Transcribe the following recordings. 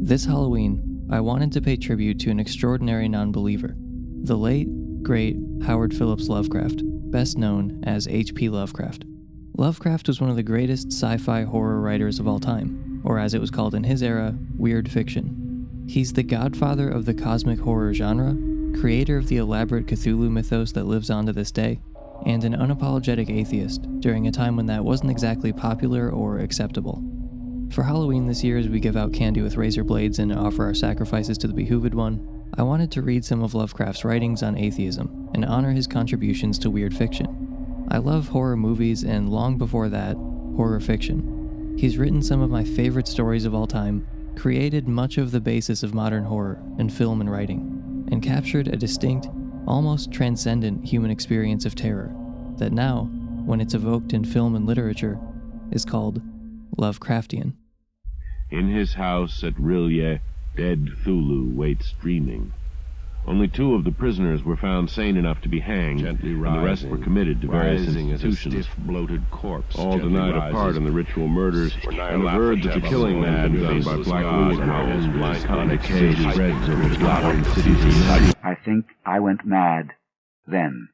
This Halloween, I wanted to pay tribute to an extraordinary non-believer, the late, great Howard Phillips Lovecraft, best known as H.P. Lovecraft. Lovecraft was one of the greatest sci-fi horror writers of all time, or as it was called in his era, weird fiction. He's the godfather of the cosmic horror genre, creator of the elaborate Cthulhu mythos that lives on to this day, and an unapologetic atheist during a time when that wasn't exactly popular or acceptable. For Halloween this year, as we give out candy with razor blades and offer our sacrifices to the behooved one, I wanted to read some of Lovecraft's writings on atheism and honor his contributions to weird fiction. I love horror movies and, long before that, horror fiction. He's written some of my favorite stories of all time, created much of the basis of modern horror in film and writing, and captured a distinct, almost transcendent human experience of terror that now, when it's evoked in film and literature, is called Lovecraftian. In his house at Rilye, dead Thulu waits dreaming. Only 2 of the prisoners were found sane enough to be hanged, and the rest were committed to various institutions. As a stiff, bloated corpse. All denied a part in the ritual murders, and averred that the killing had been done by black moon owls, blind decay spreads over the slaughtered cities and countries. I think I went mad then.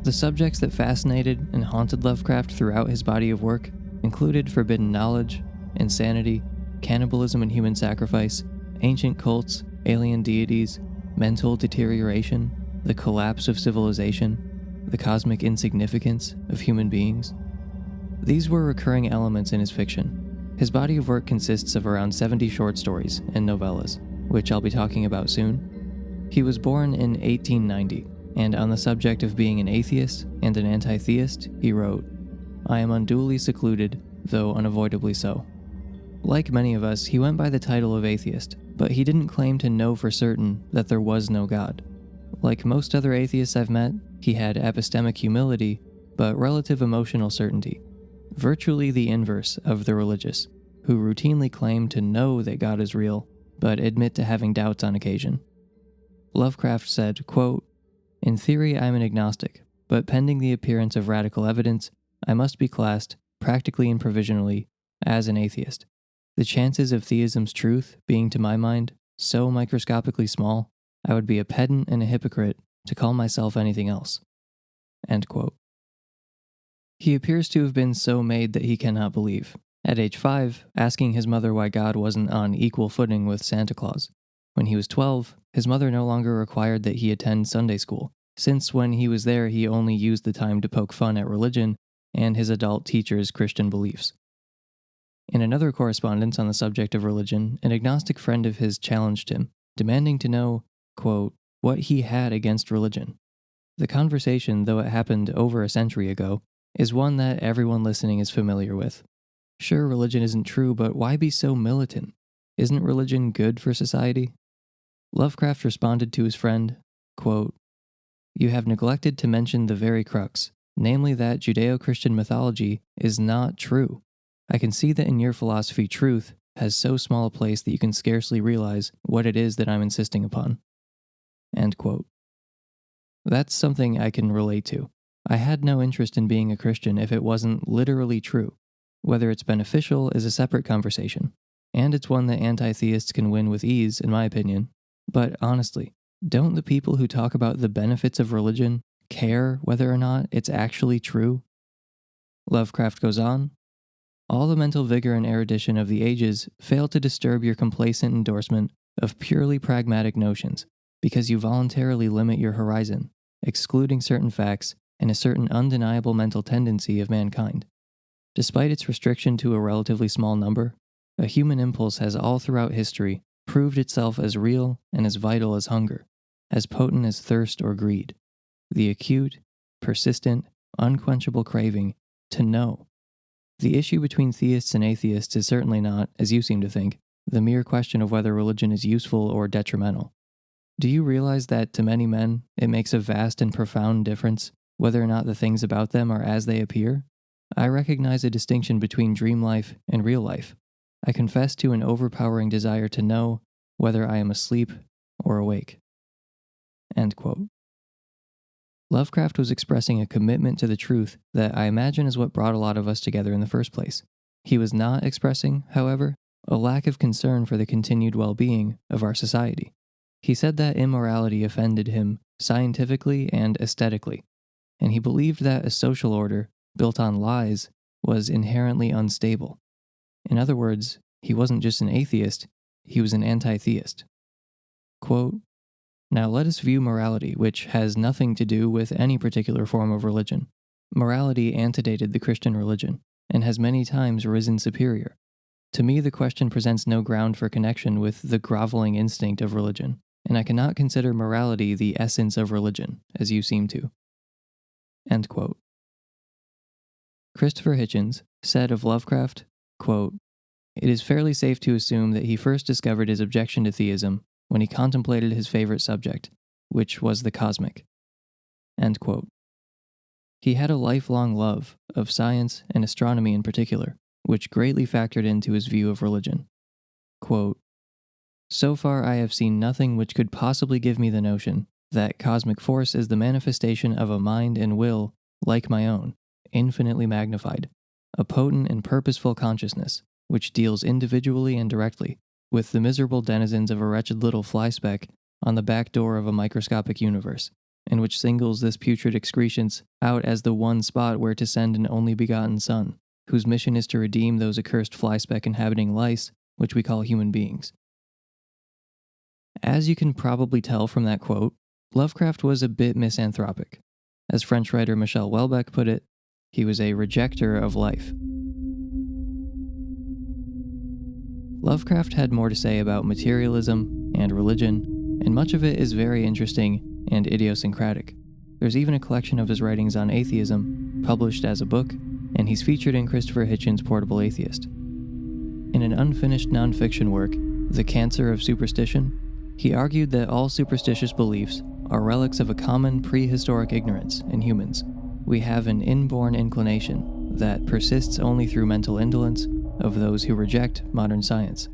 The subjects that fascinated and haunted Lovecraft throughout his body of work included forbidden knowledge, insanity, cannibalism and human sacrifice, ancient cults, alien deities, mental deterioration, the collapse of civilization, the cosmic insignificance of human beings. These were recurring elements in his fiction. His body of work consists of around 70 short stories and novellas, which I'll be talking about soon. He was born in 1890, and on the subject of being an atheist and an anti-theist, he wrote, "I am unduly secluded, though unavoidably so." Like many of us, he went by the title of atheist, but he didn't claim to know for certain that there was no God. Like most other atheists I've met, he had epistemic humility, but relative emotional certainty, virtually the inverse of the religious, who routinely claim to know that God is real, but admit to having doubts on occasion. Lovecraft said, quote, "In theory, I'm an agnostic, but pending the appearance of radical evidence, I must be classed, practically and provisionally, as an atheist. The chances of theism's truth being, to my mind, so microscopically small, I would be a pedant and a hypocrite to call myself anything else." End quote. He appears to have been so made that he cannot believe. At age 5, asking his mother why God wasn't on equal footing with Santa Claus. When he was 12, his mother no longer required that he attend Sunday school, since when he was there he only used the time to poke fun at religion and his adult teacher's Christian beliefs. In another correspondence on the subject of religion, an agnostic friend of his challenged him, demanding to know, quote, what he had against religion. The conversation, though it happened over a century ago, is one that everyone listening is familiar with. Sure, religion isn't true, but why be so militant? Isn't religion good for society? Lovecraft responded to his friend, quote, "You have neglected to mention the very crux, namely that Judeo-Christian mythology is not true. I can see that in your philosophy truth has so small a place that you can scarcely realize what it is that I'm insisting upon." End quote. That's something I can relate to. I had no interest in being a Christian if it wasn't literally true. Whether it's beneficial is a separate conversation, and it's one that anti-theists can win with ease, in my opinion. But honestly, don't the people who talk about the benefits of religion care whether or not it's actually true? Lovecraft goes on, "All the mental vigor and erudition of the ages fail to disturb your complacent endorsement of purely pragmatic notions, because you voluntarily limit your horizon, excluding certain facts and a certain undeniable mental tendency of mankind. Despite its restriction to a relatively small number, a human impulse has all throughout history proved itself as real and as vital as hunger, as potent as thirst or greed, the acute, persistent, unquenchable craving to know. The issue between theists and atheists is certainly not, as you seem to think, the mere question of whether religion is useful or detrimental. Do you realize that to many men, it makes a vast and profound difference whether or not the things about them are as they appear? I recognize a distinction between dream life and real life. I confess to an overpowering desire to know whether I am asleep or awake." End quote. Lovecraft was expressing a commitment to the truth that I imagine is what brought a lot of us together in the first place. He was not expressing, however, a lack of concern for the continued well-being of our society. He said that immorality offended him scientifically and aesthetically, and he believed that a social order built on lies was inherently unstable. In other words, he wasn't just an atheist, he was an anti-theist. Quote, "Now let us view morality, which has nothing to do with any particular form of religion. Morality antedated the Christian religion, and has many times risen superior. To me, the question presents no ground for connection with the groveling instinct of religion, and I cannot consider morality the essence of religion, as you seem to." End quote. Christopher Hitchens said of Lovecraft, quote, "It is fairly safe to assume that he first discovered his objection to theism when he contemplated his favorite subject, which was the cosmic." End quote. He had a lifelong love of science and astronomy in particular, which greatly factored into his view of religion. Quote, "So far I have seen nothing which could possibly give me the notion that cosmic force is the manifestation of a mind and will, like my own, infinitely magnified, a potent and purposeful consciousness, which deals individually and directly with the miserable denizens of a wretched little fly speck on the back door of a microscopic universe, and which singles this putrid excrescence out as the one spot where to send an only begotten son, whose mission is to redeem those accursed fly speck inhabiting lice, which we call human beings." As you can probably tell from that quote, Lovecraft was a bit misanthropic. As French writer Michel Houellebecq put it, he was a rejecter of life. Lovecraft had more to say about materialism and religion, and much of it is very interesting and idiosyncratic. There's even a collection of his writings on atheism, published as a book, and he's featured in Christopher Hitchens' Portable Atheist. In an unfinished nonfiction work, The Cancer of Superstition, he argued that all superstitious beliefs are relics of a common prehistoric ignorance in humans. We have an inborn inclination that persists only through mental indolence of those who reject modern science.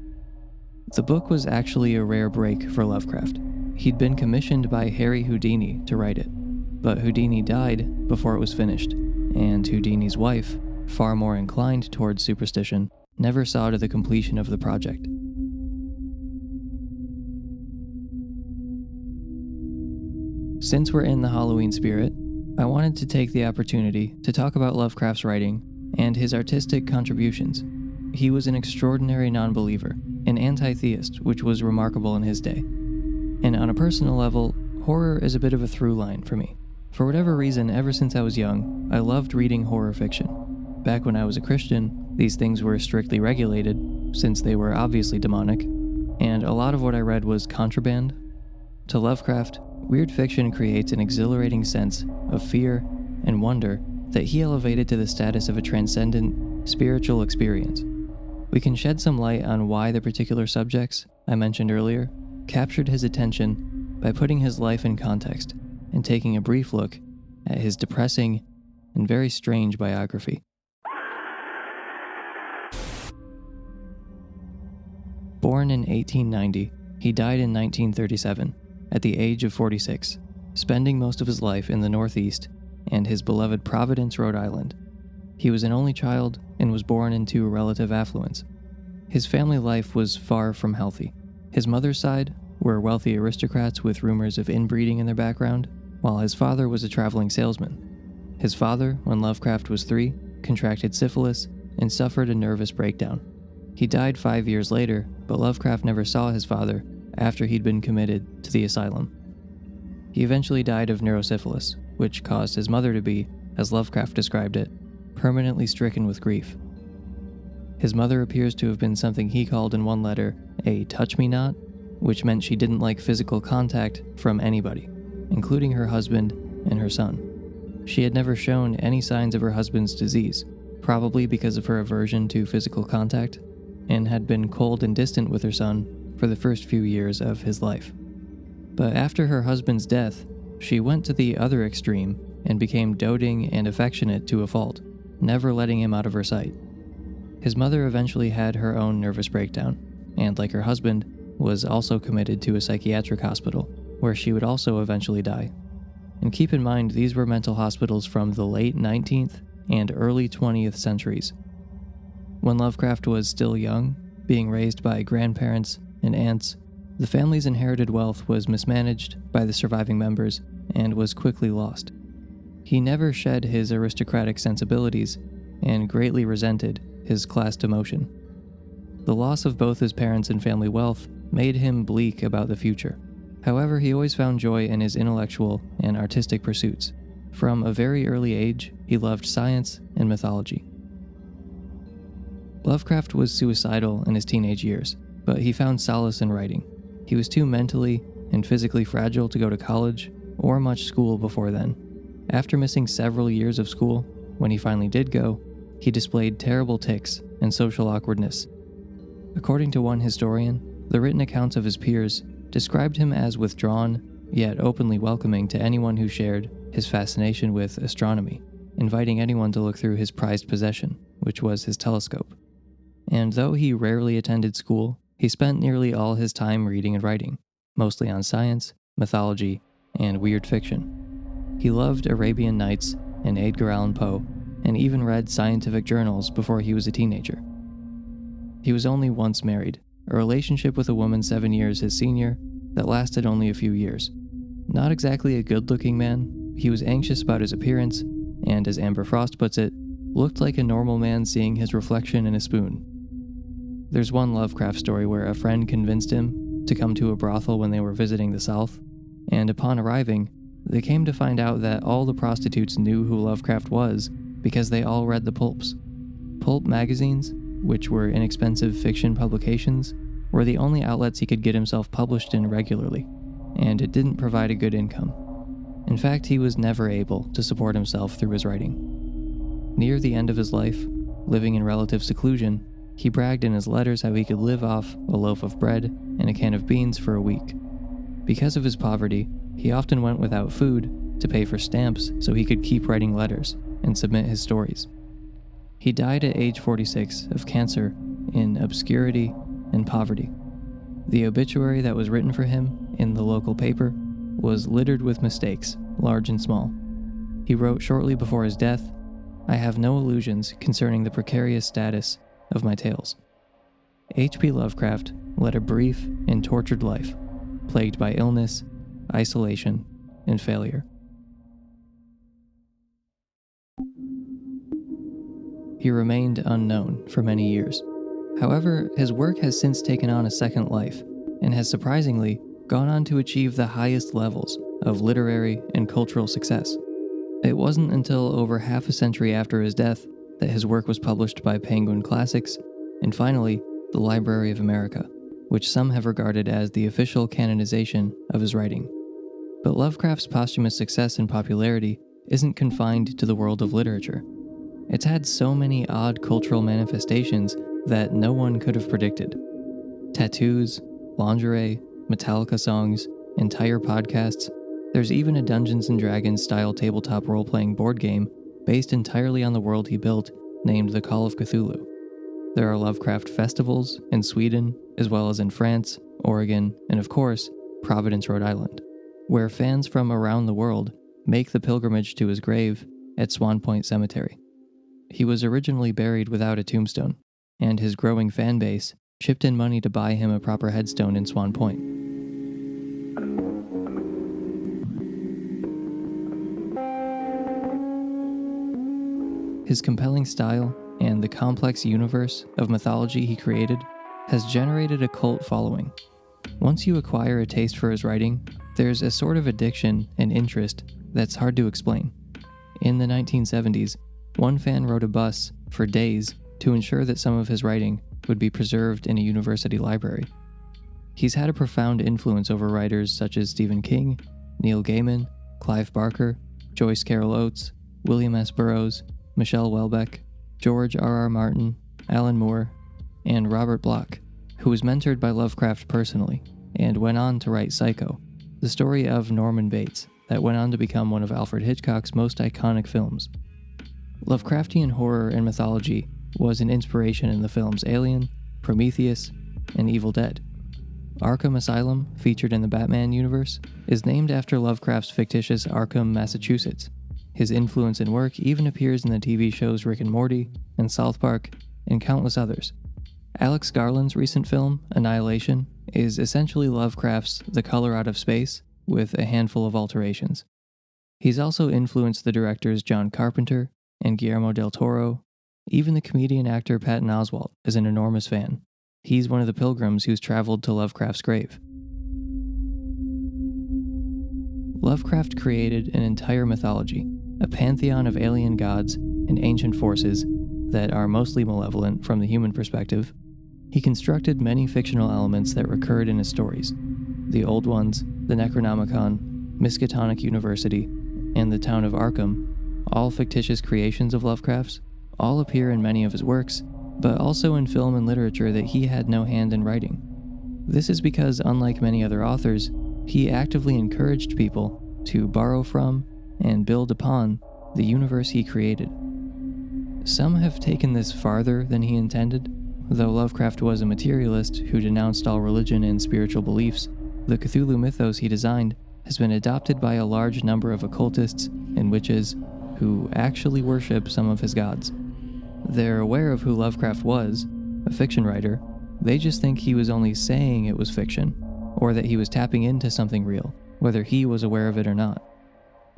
The book was actually a rare break for Lovecraft. He'd been commissioned by Harry Houdini to write it, but Houdini died before it was finished, and Houdini's wife, far more inclined towards superstition, never saw to the completion of the project. Since we're in the Halloween spirit, I wanted to take the opportunity to talk about Lovecraft's writing and his artistic contributions. He was an extraordinary non-believer, an anti-theist, which was remarkable in his day. And on a personal level, horror is a bit of a through line for me. For whatever reason, ever since I was young, I loved reading horror fiction. Back when I was a Christian, these things were strictly regulated, since they were obviously demonic, and a lot of what I read was contraband. To Lovecraft, weird fiction creates an exhilarating sense of fear and wonder that he elevated to the status of a transcendent, spiritual experience. We can shed some light on why the particular subjects I mentioned earlier captured his attention by putting his life in context and taking a brief look at his depressing and very strange biography. Born in 1890, he died in 1937 at the age of 46, spending most of his life in the Northeast and his beloved Providence, Rhode Island. He was an only child and was born into relative affluence. His family life was far from healthy. His mother's side were wealthy aristocrats with rumors of inbreeding in their background, while his father was a traveling salesman. His father, when Lovecraft was 3, contracted syphilis and suffered a nervous breakdown. He died 5 years later, but Lovecraft never saw his father after he'd been committed to the asylum. He eventually died of neurosyphilis, which caused his mother to be, as Lovecraft described it, permanently stricken with grief. His mother appears to have been something he called in one letter a touch-me-not, which meant she didn't like physical contact from anybody, including her husband and her son. She had never shown any signs of her husband's disease, probably because of her aversion to physical contact, and had been cold and distant with her son for the first few years of his life. But after her husband's death, she went to the other extreme and became doting and affectionate to a fault, never letting him out of her sight. His mother eventually had her own nervous breakdown, and like her husband, was also committed to a psychiatric hospital, where she would also eventually die. And keep in mind, these were mental hospitals from the late 19th and early 20th centuries. When Lovecraft was still young, being raised by grandparents and aunts, the family's inherited wealth was mismanaged by the surviving members and was quickly lost. He never shed his aristocratic sensibilities and greatly resented his class demotion. The loss of both his parents and family wealth made him bleak about the future. However, he always found joy in his intellectual and artistic pursuits. From a very early age, he loved science and mythology. Lovecraft was suicidal in his teenage years, but he found solace in writing. He was too mentally and physically fragile to go to college or much school before then. After missing several years of school, when he finally did go, he displayed terrible tics and social awkwardness. According to one historian, the written accounts of his peers described him as withdrawn, yet openly welcoming to anyone who shared his fascination with astronomy, inviting anyone to look through his prized possession, which was his telescope. And though he rarely attended school, he spent nearly all his time reading and writing, mostly on science, mythology, and weird fiction. He loved Arabian Nights and Edgar Allan Poe, and even read scientific journals before he was a teenager. He was only once married, a relationship with a woman 7 years his senior that lasted only a few years. Not exactly a good-looking man, he was anxious about his appearance, and as Amber Frost puts it, looked like a normal man seeing his reflection in a spoon. There's one Lovecraft story where a friend convinced him to come to a brothel when they were visiting the South, and upon arriving, they came to find out that all the prostitutes knew who Lovecraft was because they all read the pulps. Pulp magazines, which were inexpensive fiction publications, were the only outlets he could get himself published in regularly, and it didn't provide a good income. In fact, he was never able to support himself through his writing. Near the end of his life, living in relative seclusion, he bragged in his letters how he could live off a loaf of bread and a can of beans for a week. Because of his poverty, he often went without food to pay for stamps so he could keep writing letters and submit his stories. He died at age 46 of cancer in obscurity and poverty. The obituary that was written for him in the local paper was littered with mistakes, large and small. He wrote shortly before his death, "I have no illusions concerning the precarious status of my tales." H.P. Lovecraft led a brief and tortured life, plagued by illness, isolation, and failure. He remained unknown for many years. However, his work has since taken on a second life, and has surprisingly gone on to achieve the highest levels of literary and cultural success. It wasn't until over half a century after his death that his work was published by Penguin Classics, and finally, the Library of America, which some have regarded as the official canonization of his writing. But Lovecraft's posthumous success and popularity isn't confined to the world of literature. It's had so many odd cultural manifestations that no one could have predicted. Tattoos, lingerie, Metallica songs, entire podcasts. There's even a Dungeons & Dragons style tabletop role-playing board game based entirely on the world he built named the Call of Cthulhu. There are Lovecraft festivals in Sweden, as well as in France, Oregon, and of course, Providence, Rhode Island, where fans from around the world make the pilgrimage to his grave at Swan Point Cemetery. He was originally buried without a tombstone, and his growing fan base chipped in money to buy him a proper headstone in Swan Point. His compelling style and the complex universe of mythology he created has generated a cult following. Once you acquire a taste for his writing, there's a sort of addiction and interest that's hard to explain. In the 1970s, one fan rode a bus for days to ensure that some of his writing would be preserved in a university library. He's had a profound influence over writers such as Stephen King, Neil Gaiman, Clive Barker, Joyce Carol Oates, William S. Burroughs, Michelle Houellebecq, George R.R. Martin, Alan Moore, and Robert Bloch, who was mentored by Lovecraft personally, and went on to write Psycho, the story of Norman Bates that went on to become one of Alfred Hitchcock's most iconic films. Lovecraftian horror and mythology was an inspiration in the films Alien, Prometheus, and Evil Dead. Arkham Asylum, featured in the Batman universe, is named after Lovecraft's fictitious Arkham, Massachusetts. His influence and work even appears in the TV shows Rick and Morty and South Park, and countless others. Alex Garland's recent film, Annihilation, is essentially Lovecraft's The Color Out of Space, with a handful of alterations. He's also influenced the directors John Carpenter and Guillermo del Toro. Even the comedian actor Patton Oswalt is an enormous fan. He's one of the pilgrims who's traveled to Lovecraft's grave. Lovecraft created an entire mythology, a pantheon of alien gods and ancient forces that are mostly malevolent from the human perspective. He constructed many fictional elements that recurred in his stories. The Old Ones, the Necronomicon, Miskatonic University, and the town of Arkham, all fictitious creations of Lovecraft's, all appear in many of his works, but also in film and literature that he had no hand in writing. This is because, unlike many other authors, he actively encouraged people to borrow from and build upon the universe he created. Some have taken this farther than he intended. Though Lovecraft was a materialist who denounced all religion and spiritual beliefs, the Cthulhu mythos he designed has been adopted by a large number of occultists and witches who actually worship some of his gods. They're aware of who Lovecraft was, a fiction writer. They just think he was only saying it was fiction, or that he was tapping into something real, whether he was aware of it or not.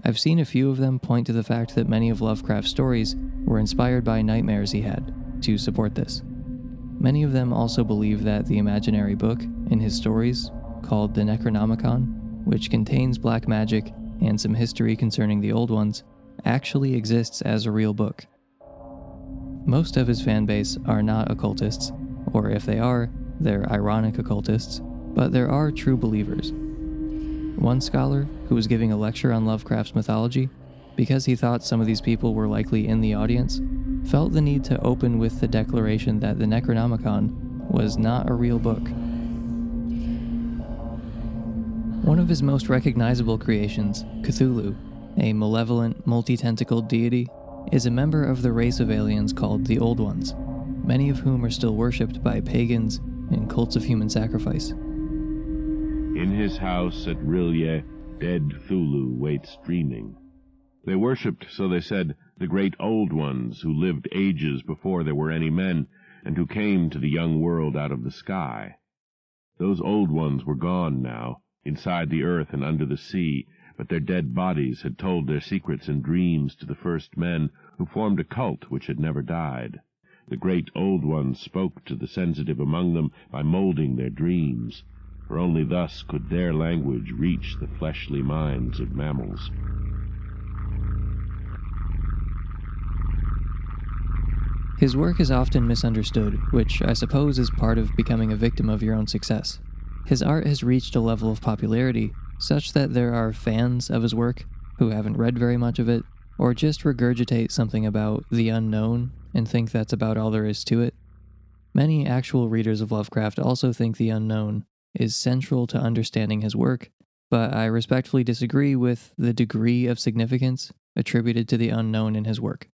I've seen a few of them point to the fact that many of Lovecraft's stories were inspired by nightmares he had, to support this. Many of them also believe that the imaginary book in his stories, called the Necronomicon, which contains black magic and some history concerning the Old Ones, actually exists as a real book. Most of his fanbase are not occultists, or if they are, they're ironic occultists, but there are true believers. One scholar, who was giving a lecture on Lovecraft's mythology, because he thought some of these people were likely in the audience, felt the need to open with the declaration that the Necronomicon was not a real book. One of his most recognizable creations, Cthulhu, a malevolent, multi-tentacled deity, is a member of the race of aliens called the Old Ones, many of whom are still worshipped by pagans and cults of human sacrifice. In his house at Rilye, dead Thulu waits dreaming. They worshipped, so they said, the great Old Ones who lived ages before there were any men, and who came to the young world out of the sky. Those Old Ones were gone now, inside the earth and under the sea, but their dead bodies had told their secrets in dreams to the first men, who formed a cult which had never died. The great Old Ones spoke to the sensitive among them by molding their dreams, for only thus could their language reach the fleshly minds of mammals. His work is often misunderstood, which I suppose is part of becoming a victim of your own success. His art has reached a level of popularity such that there are fans of his work who haven't read very much of it, or just regurgitate something about the unknown and think that's about all there is to it. Many actual readers of Lovecraft also think the unknown is central to understanding his work, but I respectfully disagree with the degree of significance attributed to the unknown in his work.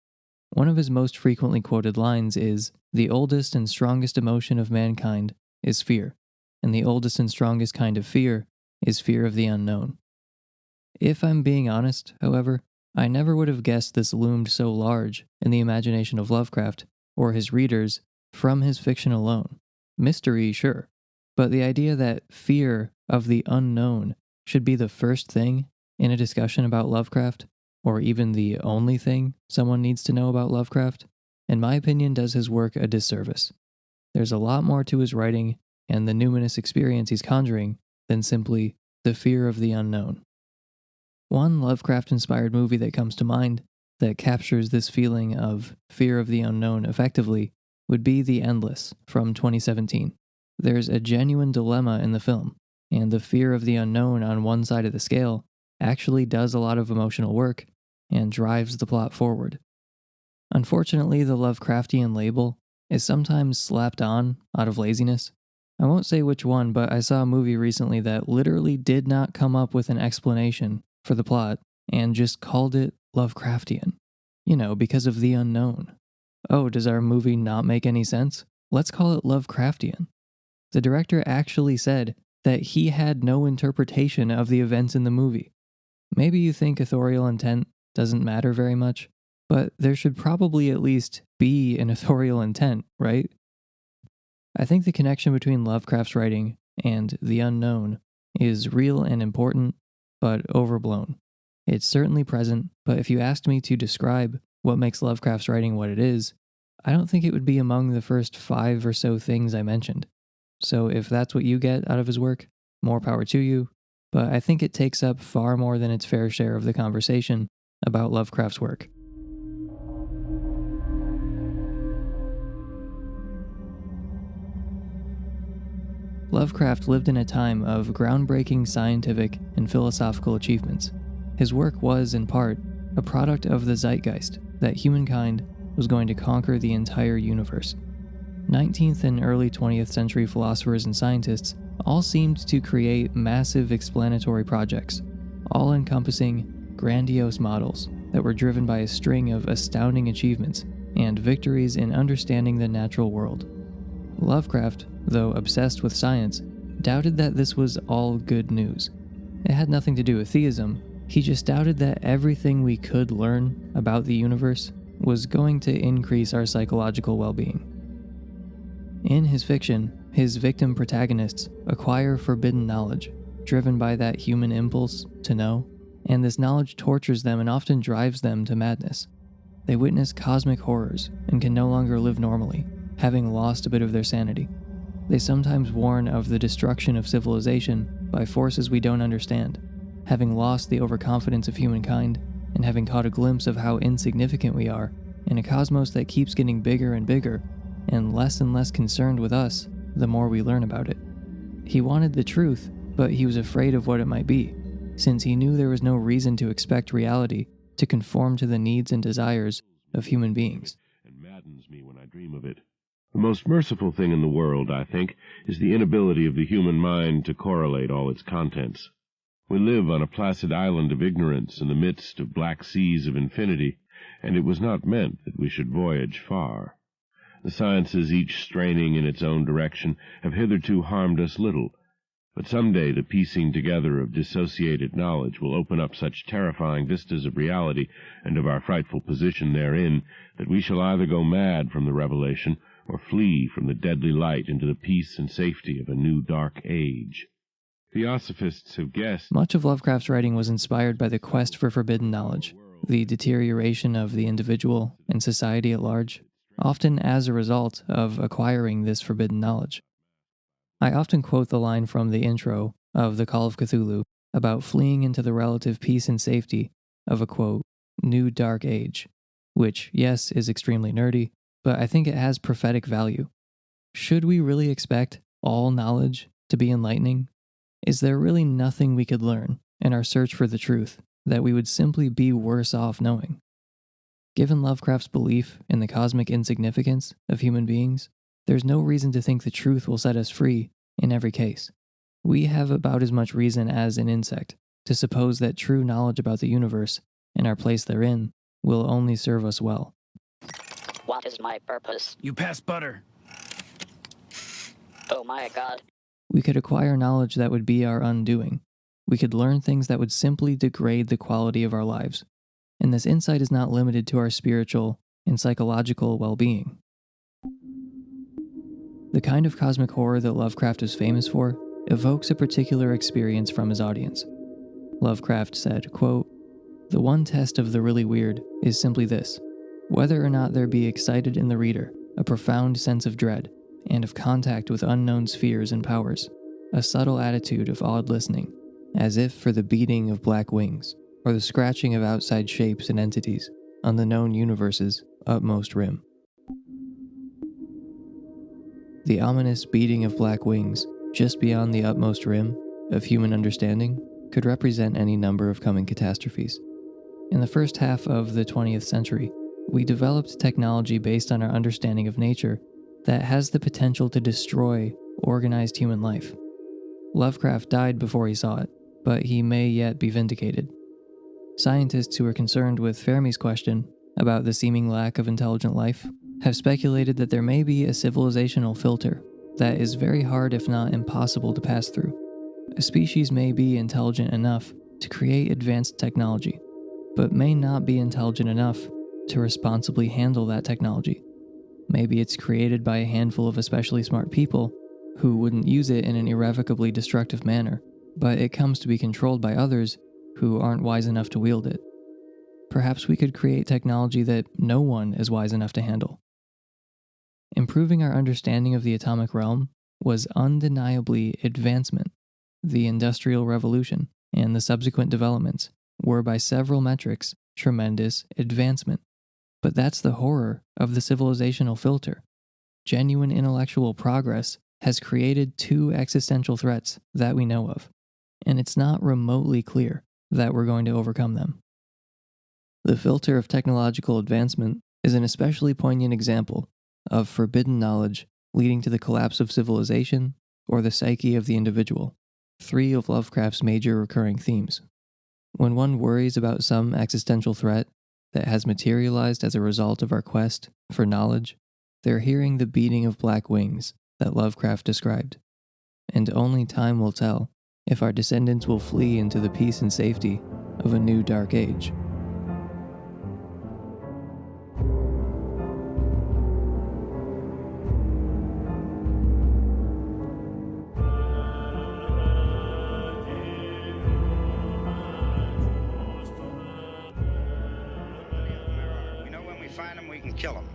One of his most frequently quoted lines is, "The oldest and strongest emotion of mankind is fear, and the oldest and strongest kind of fear is fear of the unknown." If I'm being honest, however, I never would have guessed this loomed so large in the imagination of Lovecraft, or his readers, from his fiction alone. Mystery, sure, but the idea that fear of the unknown should be the first thing in a discussion about Lovecraft, or even the only thing someone needs to know about Lovecraft, in my opinion does his work a disservice. There's a lot more to his writing and the numinous experience he's conjuring than simply the fear of the unknown. One Lovecraft-inspired movie that comes to mind that captures this feeling of fear of the unknown effectively would be The Endless from 2017. There's a genuine dilemma in the film, and the fear of the unknown on one side of the scale actually does a lot of emotional work and drives the plot forward. Unfortunately, the Lovecraftian label is sometimes slapped on out of laziness. I won't say which one, but I saw a movie recently that literally did not come up with an explanation for the plot and just called it Lovecraftian. You know, because of the unknown. Oh, does our movie not make any sense? Let's call it Lovecraftian. The director actually said that he had no interpretation of the events in the movie. Maybe you think authorial intent doesn't matter very much, but there should probably at least be an authorial intent, right? I think the connection between Lovecraft's writing and the unknown is real and important, but overblown. It's certainly present, but if you asked me to describe what makes Lovecraft's writing what it is, I don't think it would be among the first 5 or so things I mentioned. So if that's what you get out of his work, more power to you, but I think it takes up far more than its fair share of the conversation about Lovecraft's work. Lovecraft lived in a time of groundbreaking scientific and philosophical achievements. His work was, in part, a product of the zeitgeist that humankind was going to conquer the entire universe. 19th and early 20th century philosophers and scientists all seemed to create massive explanatory projects, all-encompassing, grandiose models that were driven by a string of astounding achievements and victories in understanding the natural world. Lovecraft, though obsessed with science, doubted that this was all good news. It had nothing to do with theism. He just doubted that everything we could learn about the universe was going to increase our psychological well-being. In his fiction, his victim protagonists acquire forbidden knowledge, driven by that human impulse to know, and this knowledge tortures them and often drives them to madness. They witness cosmic horrors and can no longer live normally, having lost a bit of their sanity. They sometimes warn of the destruction of civilization by forces we don't understand, having lost the overconfidence of humankind and having caught a glimpse of how insignificant we are in a cosmos that keeps getting bigger and bigger and less concerned with us the more we learn about it. He wanted the truth, but he was afraid of what it might be, since he knew there was no reason to expect reality to conform to the needs and desires of human beings. And maddens me when I dream of it. The most merciful thing in the world, I think, is the inability of the human mind to correlate all its contents. We live on a placid island of ignorance in the midst of black seas of infinity, and it was not meant that we should voyage far. The sciences, each straining in its own direction, have hitherto harmed us little, but some day the piecing together of dissociated knowledge will open up such terrifying vistas of reality and of our frightful position therein that we shall either go mad from the revelation or flee from the deadly light into the peace and safety of a new dark age. Theosophists have guessed. Much of Lovecraft's writing was inspired by the quest for forbidden knowledge, the deterioration of the individual and society at large, often as a result of acquiring this forbidden knowledge. I often quote the line from the intro of The Call of Cthulhu about fleeing into the relative peace and safety of a, quote, new dark age, which, yes, is extremely nerdy, but I think it has prophetic value. Should we really expect all knowledge to be enlightening? Is there really nothing we could learn in our search for the truth that we would simply be worse off knowing? Given Lovecraft's belief in the cosmic insignificance of human beings, there's no reason to think the truth will set us free in every case. We have about as much reason as an insect to suppose that true knowledge about the universe and our place therein will only serve us well. What is my purpose? You pass butter. Oh my God. We could acquire knowledge that would be our undoing. We could learn things that would simply degrade the quality of our lives. And this insight is not limited to our spiritual and psychological well-being. The kind of cosmic horror that Lovecraft is famous for evokes a particular experience from his audience. Lovecraft said, quote, "The one test of the really weird is simply this, whether or not there be excited in the reader a profound sense of dread and of contact with unknown spheres and powers, a subtle attitude of awed listening, as if for the beating of black wings, or the scratching of outside shapes and entities on the known universe's utmost rim." The ominous beating of black wings just beyond the utmost rim of human understanding could represent any number of coming catastrophes. In the first half of the 20th century, we developed technology based on our understanding of nature that has the potential to destroy organized human life. Lovecraft died before he saw it, but he may yet be vindicated. Scientists who are concerned with Fermi's question about the seeming lack of intelligent life have speculated that there may be a civilizational filter that is very hard, if not impossible, to pass through, A species may be intelligent enough to create advanced technology, but may not be intelligent enough to responsibly handle that technology. Maybe it's created by a handful of especially smart people who wouldn't use it in an irrevocably destructive manner, but it comes to be controlled by others who aren't wise enough to wield it. Perhaps we could create technology that no one is wise enough to handle. Improving our understanding of the atomic realm was undeniably advancement. The Industrial Revolution and the subsequent developments were by several metrics tremendous advancement. But that's the horror of the civilizational filter. Genuine intellectual progress has created two existential threats that we know of, and it's not remotely clear that we're going to overcome them. The filter of technological advancement is an especially poignant example of forbidden knowledge leading to the collapse of civilization or the psyche of the individual, three of Lovecraft's major recurring themes. When one worries about some existential threat that has materialized as a result of our quest for knowledge, they're hearing the beating of black wings that Lovecraft described. And only time will tell if our descendants will flee into the peace and safety of a new dark age. Find them, we can kill them.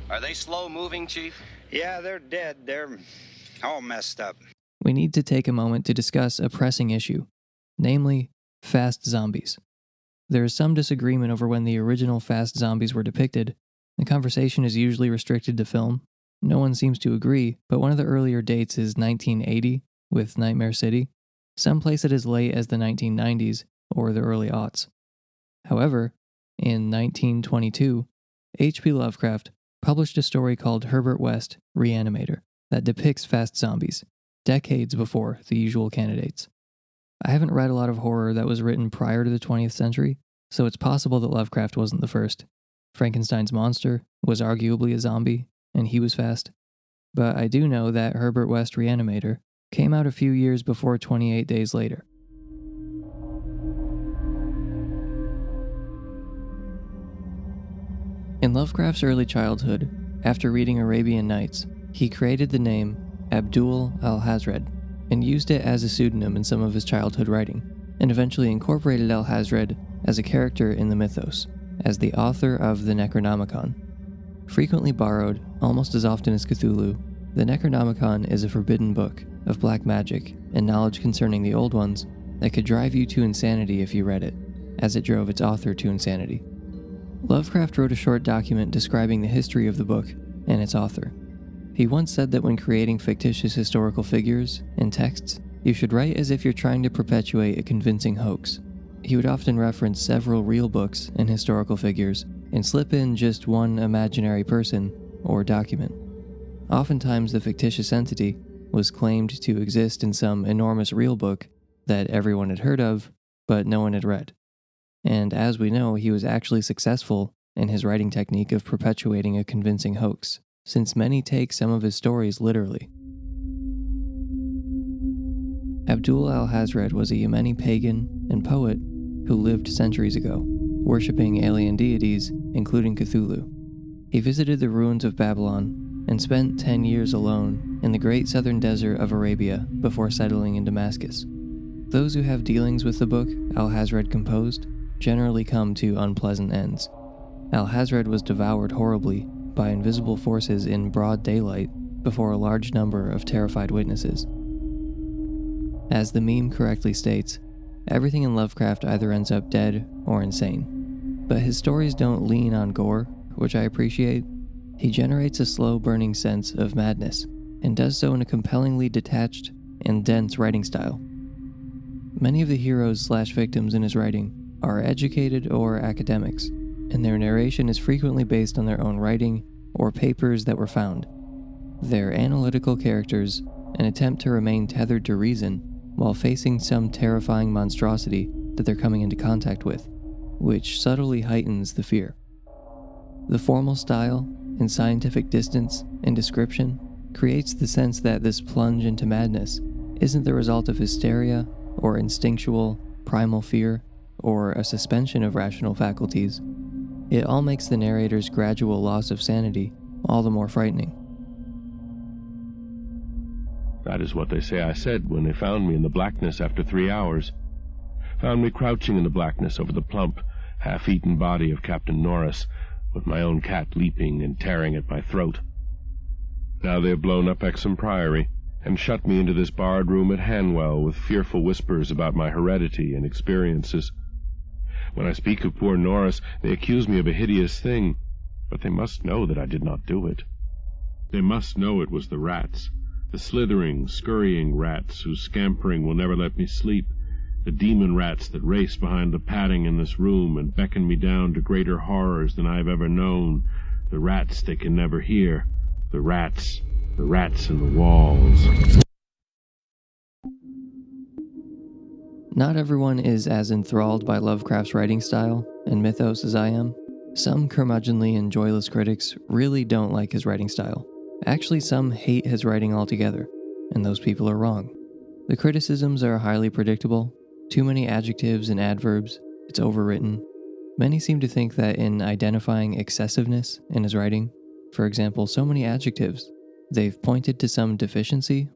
Are they slow-moving, Chief? Yeah, they're dead. They're all messed up. We need to take a moment to discuss a pressing issue, namely, fast zombies. There is some disagreement over when the original fast zombies were depicted. The conversation is usually restricted to film. No one seems to agree, but one of the earlier dates is 1980 with Nightmare City. Some place it as late as the 1990s or the early aughts. However, in 1922, H.P. Lovecraft published a story called Herbert West, Reanimator, that depicts fast zombies, decades before the usual candidates. I haven't read a lot of horror that was written prior to the 20th century, so it's possible that Lovecraft wasn't the first. Frankenstein's monster was arguably a zombie, and he was fast. But I do know that Herbert West Reanimator came out a few years before 28 Days Later. In Lovecraft's early childhood, after reading Arabian Nights, he created the name Abdul al-Hazred and used it as a pseudonym in some of his childhood writing, and eventually incorporated al-Hazred as a character in the Mythos, as the author of the Necronomicon. Frequently borrowed, almost as often as Cthulhu, the Necronomicon is a forbidden book of black magic and knowledge concerning the old ones that could drive you to insanity if you read it, as it drove its author to insanity. Lovecraft wrote a short document describing the history of the book and its author. He once said that when creating fictitious historical figures and texts, you should write as if you're trying to perpetuate a convincing hoax. He would often reference several real books and historical figures and slip in just one imaginary person or document. Oftentimes, the fictitious entity was claimed to exist in some enormous real book that everyone had heard of, but no one had read. And as we know, he was actually successful in his writing technique of perpetuating a convincing hoax, since many take some of his stories literally. Abdul al-Hazred was a Yemeni pagan and poet who lived centuries ago, worshipping alien deities, including Cthulhu. He visited the ruins of Babylon and spent 10 years alone in the great southern desert of Arabia before settling in Damascus. Those who have dealings with the book al-Hazred composed generally come to unpleasant ends. Al-Hazred was devoured horribly by invisible forces in broad daylight before a large number of terrified witnesses. As the meme correctly states, everything in Lovecraft either ends up dead or insane. But his stories don't lean on gore, which I appreciate. He generates a slow-burning sense of madness, and does so in a compellingly detached and dense writing style. Many of the heroes/victims in his writing are educated or academics, and their narration is frequently based on their own writing or papers that were found. They're analytical characters and attempt to remain tethered to reason while facing some terrifying monstrosity that they're coming into contact with, which subtly heightens the fear. The formal style and scientific distance and description creates the sense that this plunge into madness isn't the result of hysteria or instinctual, primal fear or a suspension of rational faculties. It all makes the narrator's gradual loss of sanity all the more frightening. That is what they say I said when they found me in the blackness after 3 hours. Found me crouching in the blackness over the plump, half-eaten body of Captain Norris, with my own cat leaping and tearing at my throat. Now they have blown up Exham Priory, and shut me into this barred room at Hanwell with fearful whispers about my heredity and experiences. When I speak of poor Norris, they accuse me of a hideous thing, but they must know that I did not do it. They must know it was the rats, the slithering, scurrying rats whose scampering will never let me sleep, the demon rats that race behind the padding in this room and beckon me down to greater horrors than I have ever known, the rats they can never hear, the rats in the walls. Not everyone is as enthralled by Lovecraft's writing style and mythos as I am. Some curmudgeonly and joyless critics really don't like his writing style. Actually, some hate his writing altogether, and those people are wrong. The criticisms are highly predictable, too many adjectives and adverbs, it's overwritten. Many seem to think that in identifying excessiveness in his writing, for example, so many adjectives, they've pointed to some deficiency.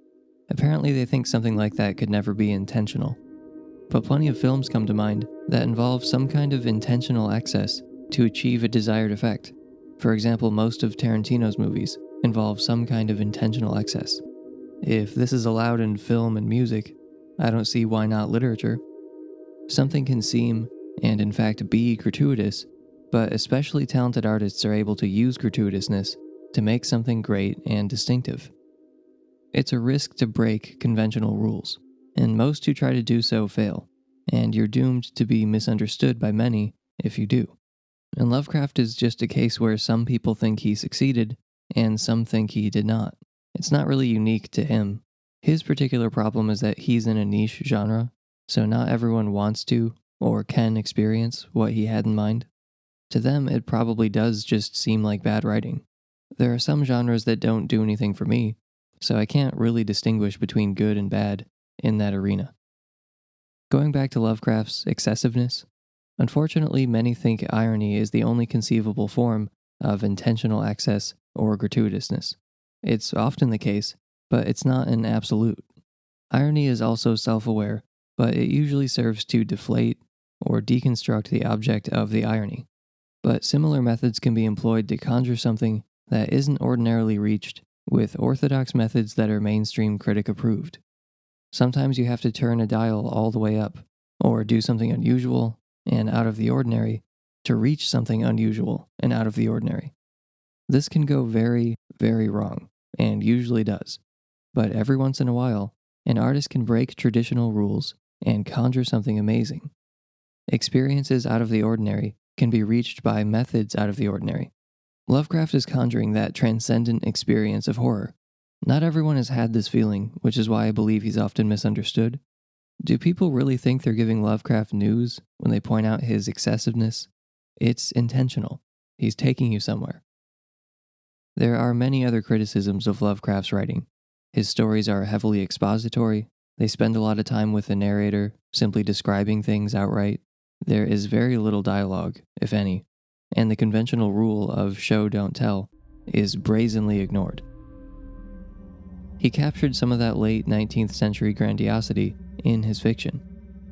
Apparently they think something like that could never be intentional. But plenty of films come to mind that involve some kind of intentional excess to achieve a desired effect. For example, most of Tarantino's movies involve some kind of intentional excess. If this is allowed in film and music, I don't see why not literature. Something can seem, and in fact be, gratuitous, but especially talented artists are able to use gratuitousness to make something great and distinctive. It's a risk to break conventional rules, and most who try to do so fail, and you're doomed to be misunderstood by many if you do. And Lovecraft is just a case where some people think he succeeded, and some think he did not. It's not really unique to him. His particular problem is that he's in a niche genre, so not everyone wants to or can experience what he had in mind. To them, it probably does just seem like bad writing. There are some genres that don't do anything for me, so I can't really distinguish between good and bad in that arena. Going back to Lovecraft's excessiveness, unfortunately many think irony is the only conceivable form of intentional excess or gratuitousness. It's often the case, but it's not an absolute. Irony is also self-aware, but it usually serves to deflate or deconstruct the object of the irony. But similar methods can be employed to conjure something that isn't ordinarily reached with orthodox methods that are mainstream critic approved. Sometimes you have to turn a dial all the way up, or do something unusual and out of the ordinary to reach something unusual and out of the ordinary. This can go very, very wrong, and usually does. But every once in a while, an artist can break traditional rules and conjure something amazing. Experiences out of the ordinary can be reached by methods out of the ordinary. Lovecraft is conjuring that transcendent experience of horror. Not everyone has had this feeling, which is why I believe he's often misunderstood. Do people really think they're giving Lovecraft news when they point out his excessiveness? It's intentional. He's taking you somewhere. There are many other criticisms of Lovecraft's writing. His stories are heavily expository. They spend a lot of time with the narrator, simply describing things outright. There is very little dialogue, if any, and the conventional rule of show don't tell is brazenly ignored. He captured some of that late 19th century grandiosity in his fiction.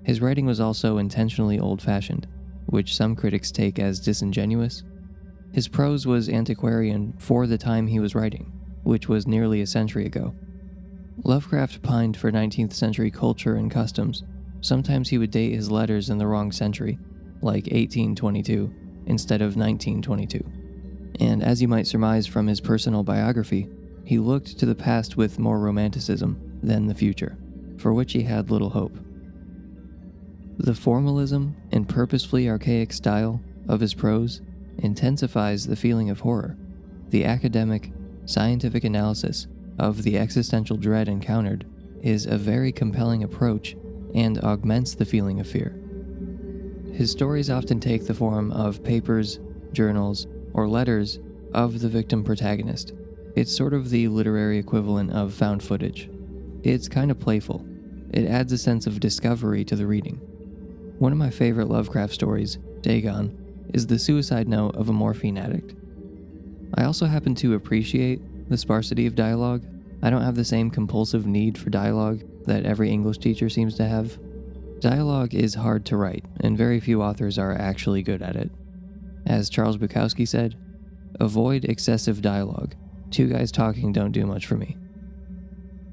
His writing was also intentionally old-fashioned, which some critics take as disingenuous. His prose was antiquarian for the time he was writing, which was nearly a century ago. Lovecraft pined for 19th century culture and customs. Sometimes he would date his letters in the wrong century, like 1822, instead of 1922. And as you might surmise from his personal biography, he looked to the past with more romanticism than the future, for which he had little hope. The formalism and purposefully archaic style of his prose intensifies the feeling of horror. The academic, scientific analysis of the existential dread encountered is a very compelling approach and augments the feeling of fear. His stories often take the form of papers, journals, or letters of the victim protagonist. It's sort of the literary equivalent of found footage. It's kind of playful, It adds a sense of discovery to the reading. One of my favorite Lovecraft stories, Dagon, is the suicide note of a morphine addict. I also happen to appreciate the sparsity of dialogue. I don't have the same compulsive need for dialogue that every English teacher seems to have. Dialogue is hard to write, and very few authors are actually good at it. As Charles Bukowski said, "Avoid excessive dialogue. Two guys talking don't do much for me."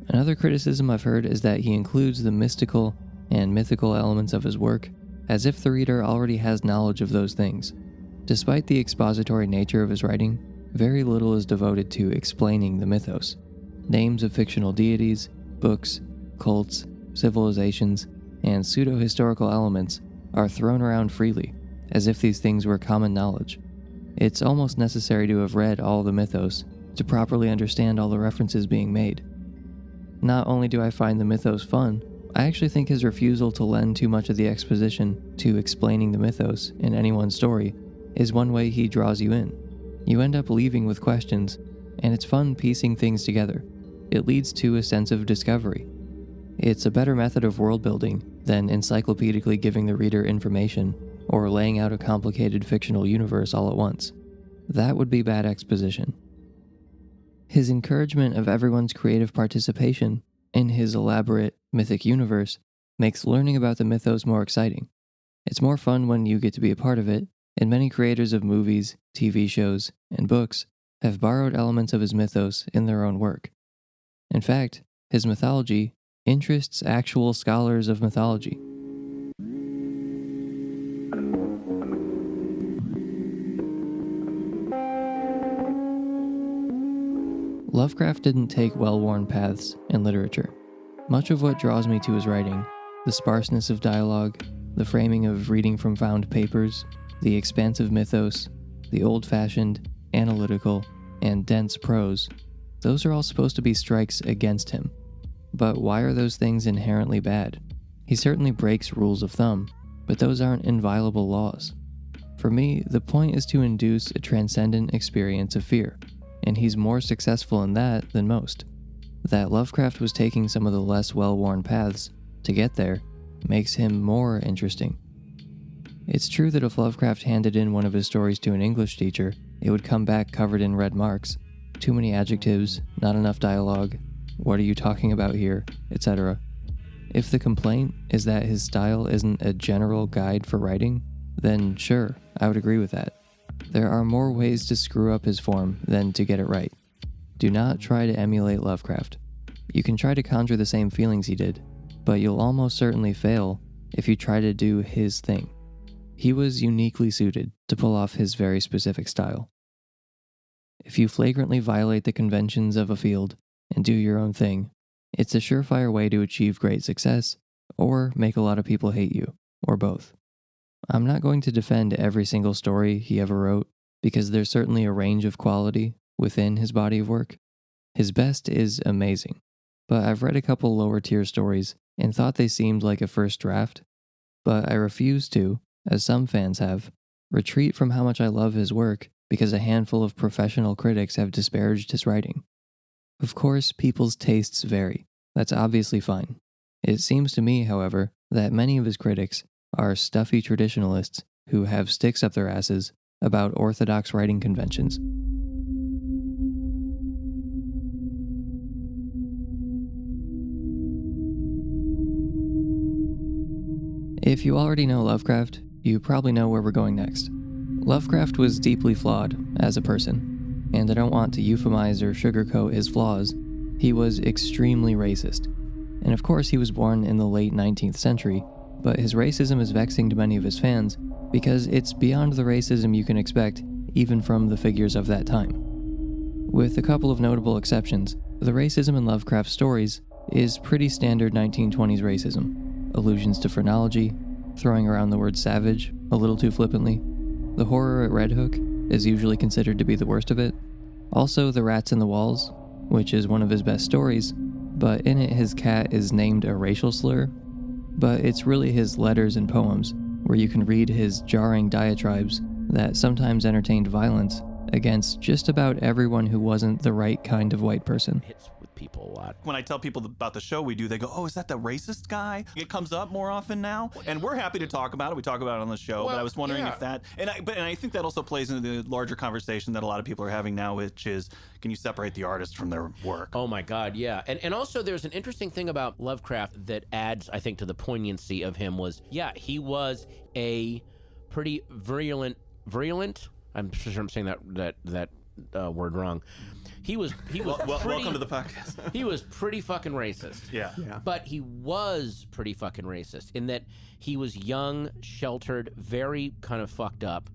Another criticism I've heard is that he includes the mystical and mythical elements of his work as if the reader already has knowledge of those things. Despite the expository nature of his writing, very little is devoted to explaining the mythos. Names of fictional deities, books, cults, civilizations, and pseudo-historical elements are thrown around freely, as if these things were common knowledge. It's almost necessary to have read all the mythos to properly understand all the references being made. Not only do I find the mythos fun, I actually think his refusal to lend too much of the exposition to explaining the mythos in any one story is one way he draws you in. You end up leaving with questions, and it's fun piecing things together. It leads to a sense of discovery. It's a better method of world building than encyclopedically giving the reader information or laying out a complicated fictional universe all at once. That would be bad exposition. His encouragement of everyone's creative participation in his elaborate mythic universe makes learning about the mythos more exciting. It's more fun when you get to be a part of it, and many creators of movies, TV shows, and books have borrowed elements of his mythos in their own work. In fact, his mythology interests actual scholars of mythology. Lovecraft didn't take well-worn paths in literature. Much of what draws me to his writing, the sparseness of dialogue, the framing of reading from found papers, the expansive mythos, the old-fashioned, analytical, and dense prose, those are all supposed to be strikes against him. But why are those things inherently bad? He certainly breaks rules of thumb, but those aren't inviolable laws. For me, the point is to induce a transcendent experience of fear, and he's more successful in that than most. That Lovecraft was taking some of the less well-worn paths to get there makes him more interesting. It's true that if Lovecraft handed in one of his stories to an English teacher, it would come back covered in red marks. Too many adjectives, not enough dialogue, what are you talking about here, etc. If the complaint is that his style isn't a general guide for writing, then sure, I would agree with that. There are more ways to screw up his form than to get it right. Do not try to emulate Lovecraft. You can try to conjure the same feelings he did, but you'll almost certainly fail if you try to do his thing. He was uniquely suited to pull off his very specific style. If you flagrantly violate the conventions of a field and do your own thing, it's a surefire way to achieve great success or make a lot of people hate you, or both. I'm not going to defend every single story he ever wrote, because there's certainly a range of quality within his body of work. His best is amazing, but I've read a couple lower tier stories and thought they seemed like a first draft, but I refuse to, as some fans have, retreat from how much I love his work because a handful of professional critics have disparaged his writing. Of course, people's tastes vary. That's obviously fine. It seems to me, however, that many of his critics are stuffy traditionalists who have sticks up their asses about orthodox writing conventions. If you already know Lovecraft, you probably know where we're going next. Lovecraft was deeply flawed as a person, and I don't want to euphemize or sugarcoat his flaws. He was extremely racist. And of course he was born in the late 19th century, but his racism is vexing to many of his fans because it's beyond the racism you can expect even from the figures of that time. With a couple of notable exceptions, the racism in Lovecraft's stories is pretty standard 1920s racism. Allusions to phrenology, throwing around the word savage a little too flippantly. The horror at Red Hook is usually considered to be the worst of it. Also, The Rats in the Walls, which is one of his best stories, but in it his cat is named a racial slur. But it's really his letters and poems, where you can read his jarring diatribes that sometimes entertained violence against just about everyone who wasn't the right kind of white person. Hits with people a lot. When I tell people about the show we do, they go, "Oh, is that the racist guy?" It comes up more often now, and we're happy to talk about it. We talk about it on the show, but I was wondering if that, and I think that also plays into the larger conversation that a lot of people are having now, which is, can you separate the artist from their work? Oh my God, yeah. And also there's an interesting thing about Lovecraft that adds, I think, to the poignancy of him was, yeah, he was a pretty virulent, I'm sure I'm saying that word wrong. He was welcome to the podcast. He was pretty fucking racist. Yeah. But he was pretty fucking racist in that he was young, sheltered, very kind of fucked up,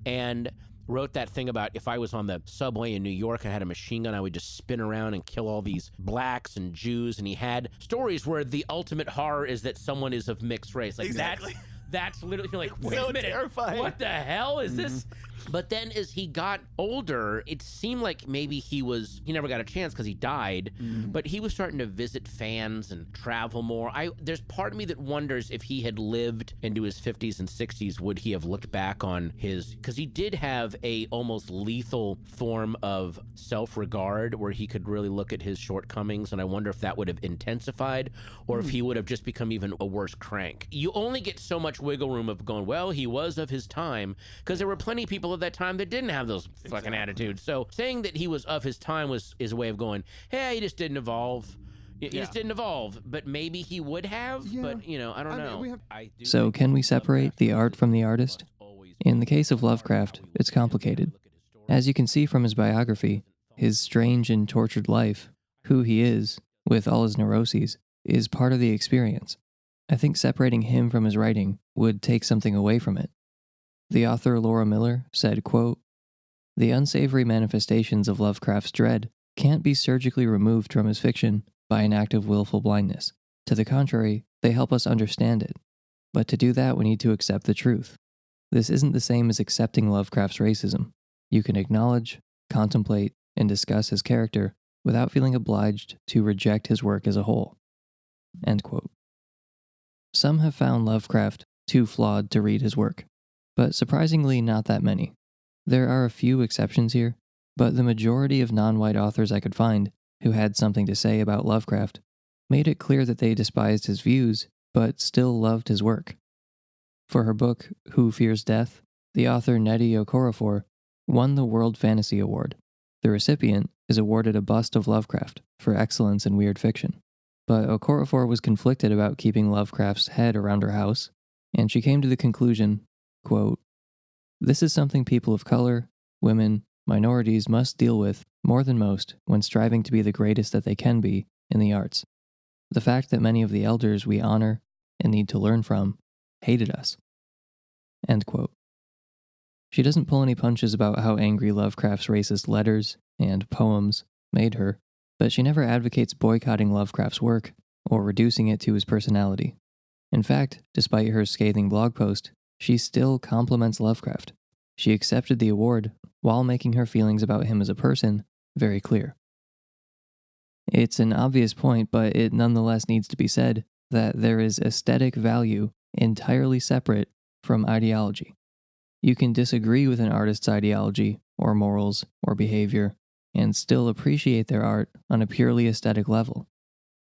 and wrote that thing about, if I was on the subway in New York, I had a machine gun, I would just spin around and kill all these blacks and Jews. And he had stories where the ultimate horror is that someone is of mixed race. Like exactly. That's literally, you're like, wait so a minute, terrifying. What the hell is this? But then as he got older, it seemed like maybe he never got a chance because he died, but he was starting to visit fans and travel more. There's part of me that wonders if he had lived into his 50s and 60s, would he have looked back on because he did have a almost lethal form of self-regard where he could really look at his shortcomings, and I wonder if that would have intensified or if he would have just become even a worse crank. You only get so much wiggle room of going, well, he was of his time, because there were plenty of people at that time that didn't have those fucking attitudes. So saying that he was of his time is a way of going, hey, he just didn't evolve. He just didn't evolve, but maybe he would have, but, I don't know. So can we separate the art from the artist? In the case of Lovecraft, it's complicated. As you can see from his biography, his strange and tortured life, who he is, with all his neuroses, is part of the experience. I think separating him from his writing would take something away from it. The author Laura Miller said, quote, "The unsavory manifestations of Lovecraft's dread can't be surgically removed from his fiction by an act of willful blindness. To the contrary, they help us understand it. But to do that, we need to accept the truth. This isn't the same as accepting Lovecraft's racism. You can acknowledge, contemplate, and discuss his character without feeling obliged to reject his work as a whole." End quote. Some have found Lovecraft too flawed to read his work, but surprisingly not that many. There are a few exceptions here, but the majority of non-white authors I could find who had something to say about Lovecraft made it clear that they despised his views, but still loved his work. For her book, Who Fears Death, the author Nnedi Okorafor won the World Fantasy Award. The recipient is awarded a bust of Lovecraft for excellence in weird fiction. But Okorafor was conflicted about keeping Lovecraft's head around her house, and she came to the conclusion, quote, "This is something people of color, women, minorities must deal with more than most when striving to be the greatest that they can be in the arts. The fact that many of the elders we honor and need to learn from hated us." End quote. She doesn't pull any punches about how angry Lovecraft's racist letters and poems made her, but she never advocates boycotting Lovecraft's work or reducing it to his personality. In fact, despite her scathing blog post, she still compliments Lovecraft. She accepted the award while making her feelings about him as a person very clear. It's an obvious point, but it nonetheless needs to be said that there is aesthetic value entirely separate from ideology. You can disagree with an artist's ideology or morals or behavior and still appreciate their art on a purely aesthetic level.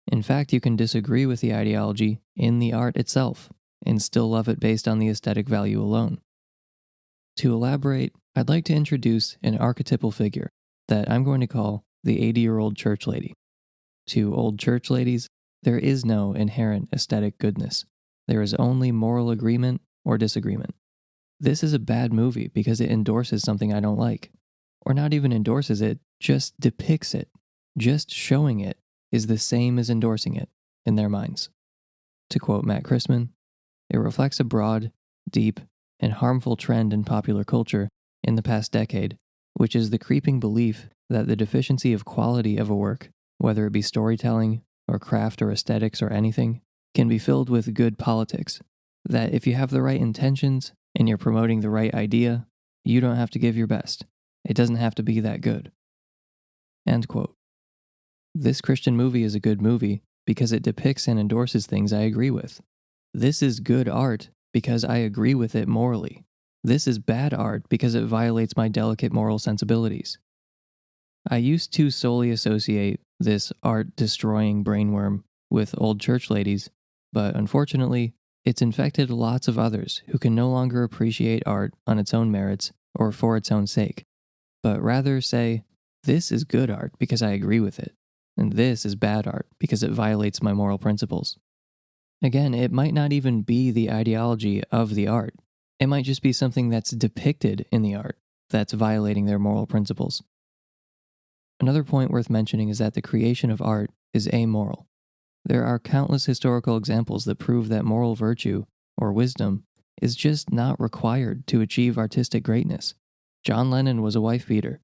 In fact, you can disagree with the ideology in the art itself and still love it based on the aesthetic value alone. To elaborate, I'd like to introduce an archetypal figure that I'm going to call the 80-year-old church lady. To old church ladies, there is no inherent aesthetic goodness. There is only moral agreement or disagreement. This is a bad movie because it endorses something I don't like. Or not even endorses it, just depicts it. Just showing it is the same as endorsing it in their minds. To quote Matt Christman, it reflects a broad, deep, and harmful trend in popular culture in the past decade, which is the creeping belief that the deficiency of quality of a work, whether it be storytelling or craft or aesthetics or anything, can be filled with good politics. That if you have the right intentions and you're promoting the right idea, you don't have to give your best. It doesn't have to be that good. End quote. This Christian movie is a good movie because it depicts and endorses things I agree with. This is good art because I agree with it morally. this is bad art because it violates my delicate moral sensibilities. I used to solely associate this art-destroying brainworm with old church ladies, but unfortunately, it's infected lots of others who can no longer appreciate art on its own merits or for its own sake, but rather say, this is good art because I agree with it, and this is bad art because it violates my moral principles. Again, it might not even be the ideology of the art. It might just be something that's depicted in the art that's violating their moral principles. Another point worth mentioning is that the creation of art is amoral. There are countless historical examples that prove that moral virtue, or wisdom, is just not required to achieve artistic greatness. John Lennon was a wife-beater.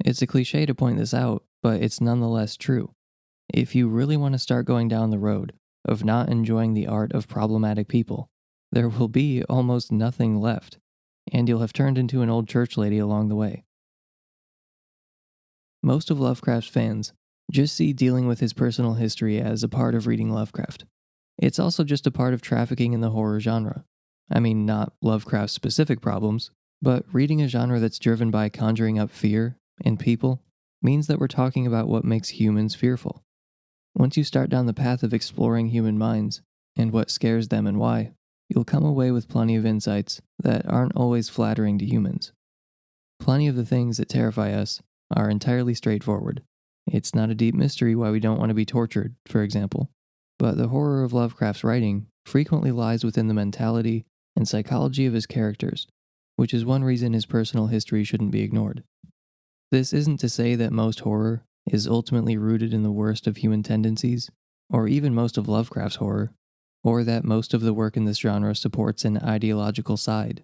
It's a cliche to point this out, but it's nonetheless true. If you really want to start going down the road of not enjoying the art of problematic people, there will be almost nothing left, and you'll have turned into an old church lady along the way. Most of Lovecraft's fans just see dealing with his personal history as a part of reading Lovecraft. It's also just a part of trafficking in the horror genre. I mean, not Lovecraft's specific problems, but reading a genre that's driven by conjuring up fear in people means that we're talking about what makes humans fearful. Once you start down the path of exploring human minds and what scares them and why, you'll come away with plenty of insights that aren't always flattering to humans. Plenty of the things that terrify us are entirely straightforward. It's not a deep mystery why we don't want to be tortured, for example. But the horror of Lovecraft's writing frequently lies within the mentality and psychology of his characters, which is one reason his personal history shouldn't be ignored. This isn't to say that most horror is ultimately rooted in the worst of human tendencies, or even most of Lovecraft's horror, or that most of the work in this genre supports an ideological side.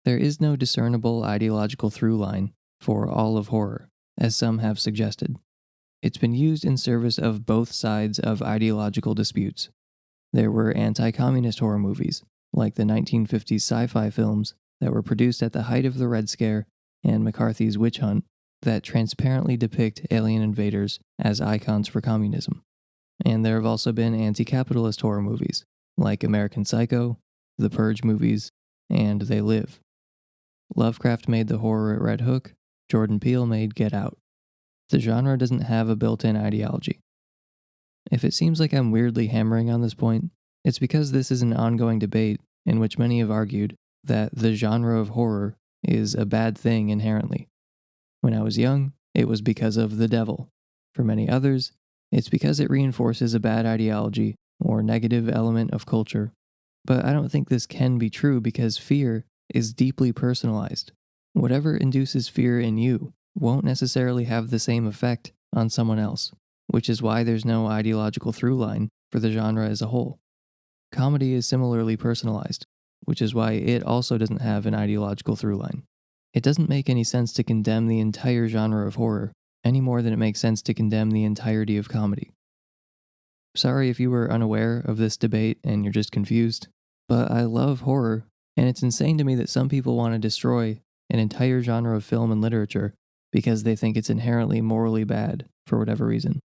There is no discernible ideological through line for all of horror, as some have suggested. It's been used in service of both sides of ideological disputes. There were anti-communist horror movies, like the 1950s sci-fi films that were produced at the height of the Red Scare and McCarthy's witch hunt, that transparently depict alien invaders as icons for communism. And there have also been anti-capitalist horror movies, like American Psycho, the Purge movies, and They Live. Lovecraft made the horror at Red Hook, Jordan Peele made Get Out. The genre doesn't have a built-in ideology. If it seems like I'm weirdly hammering on this point, it's because this is an ongoing debate in which many have argued that the genre of horror is a bad thing inherently. When I was young, it was because of the devil. For many others, it's because it reinforces a bad ideology or negative element of culture. But I don't think this can be true because fear is deeply personalized. Whatever induces fear in you won't necessarily have the same effect on someone else, which is why there's no ideological through line for the genre as a whole. Comedy is similarly personalized, which is why it also doesn't have an ideological through line. It doesn't make any sense to condemn the entire genre of horror any more than it makes sense to condemn the entirety of comedy. Sorry if you were unaware of this debate and you're just confused, but I love horror, and it's insane to me that some people want to destroy an entire genre of film and literature because they think it's inherently morally bad for whatever reason.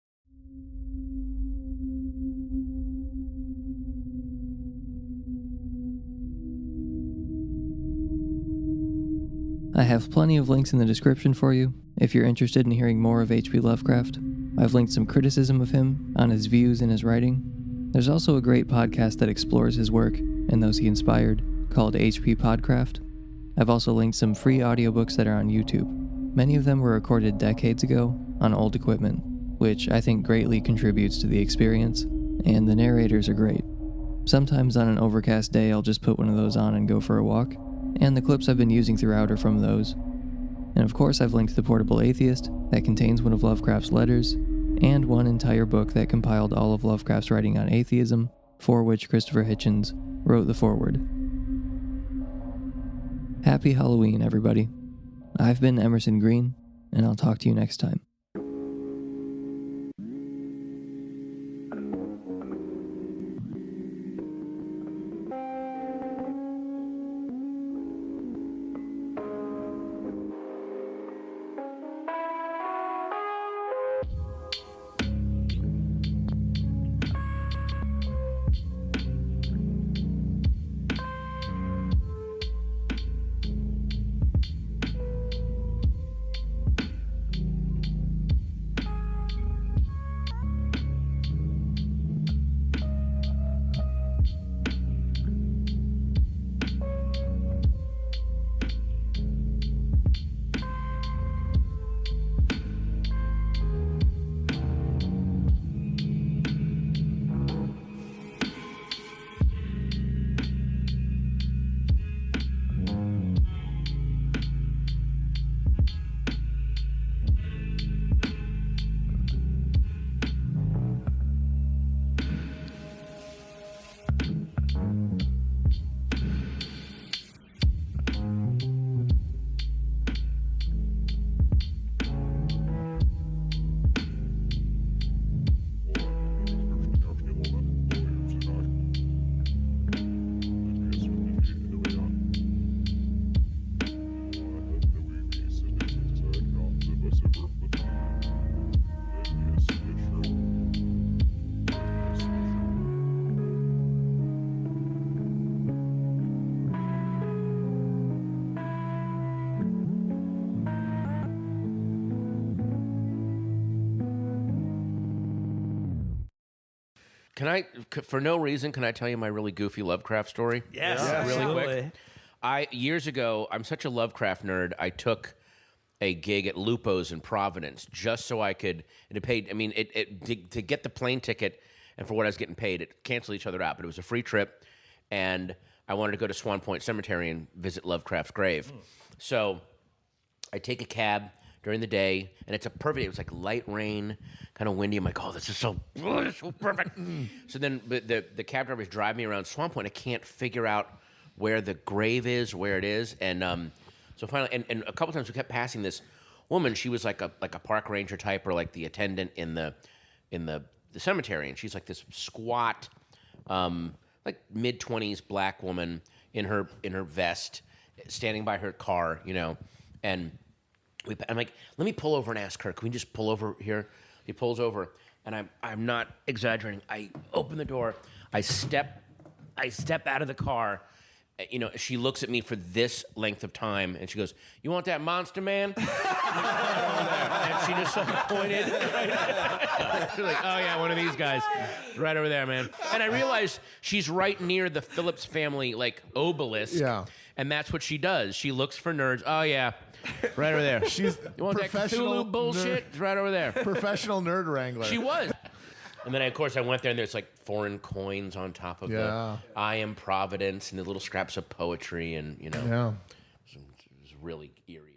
I have plenty of links in the description for you if you're interested in hearing more of H.P. Lovecraft. I've linked some criticism of him on his views and his writing. There's also a great podcast that explores his work and those he inspired, called H.P. Podcraft. I've also linked some free audiobooks that are on YouTube. Many of them were recorded decades ago on old equipment, which I think greatly contributes to the experience, and the narrators are great. Sometimes on an overcast day I'll just put one of those on and go for a walk, and the clips I've been using throughout are from those. And of course I've linked The Portable Atheist, that contains one of Lovecraft's letters, and one entire book that compiled all of Lovecraft's writing on atheism, for which Christopher Hitchens wrote the foreword. Happy Halloween, everybody. I've been Emerson Green, and I'll talk to you next time. for no reason, can I tell you my really goofy Lovecraft story? Yes, Really quick. Years ago, I'm such a Lovecraft nerd, I took a gig at Lupo's in Providence just so I could, and it paid, I mean, to get the plane ticket and for what I was getting paid, it canceled each other out, but it was a free trip, and I wanted to go to Swan Point Cemetery and visit Lovecraft's grave. So I take a cab during the day, and it's it was like light rain, kind of windy. I'm like, oh, this is so perfect. So then the cab drivers drive me around Swan Point. I can't figure out where the grave is, where it is, and so finally, and a couple times we kept passing this woman. She was like a park ranger type or like the attendant in the cemetery, and she's like this squat, like mid-20s black woman in her vest, standing by her car, and I'm like, let me pull over and ask her. Can we just pull over here? He pulls over, and I'm not exaggerating. I open the door. I step out of the car. She looks at me for this length of time, and she goes, "You want that monster man?" And she just sort of pointed. She's like, "Oh yeah, one of these guys, right over there, man." And I realized she's right near the Phillips family obelisk. Yeah. And that's what she does. She looks for nerds. Oh yeah, right over there. She's you want that Cthulhu bullshit? It's right over there. Professional nerd wrangler. She was. And then, of course, I went there, and there's like foreign coins on top of the I Am Providence and the little scraps of poetry, and it was really eerie.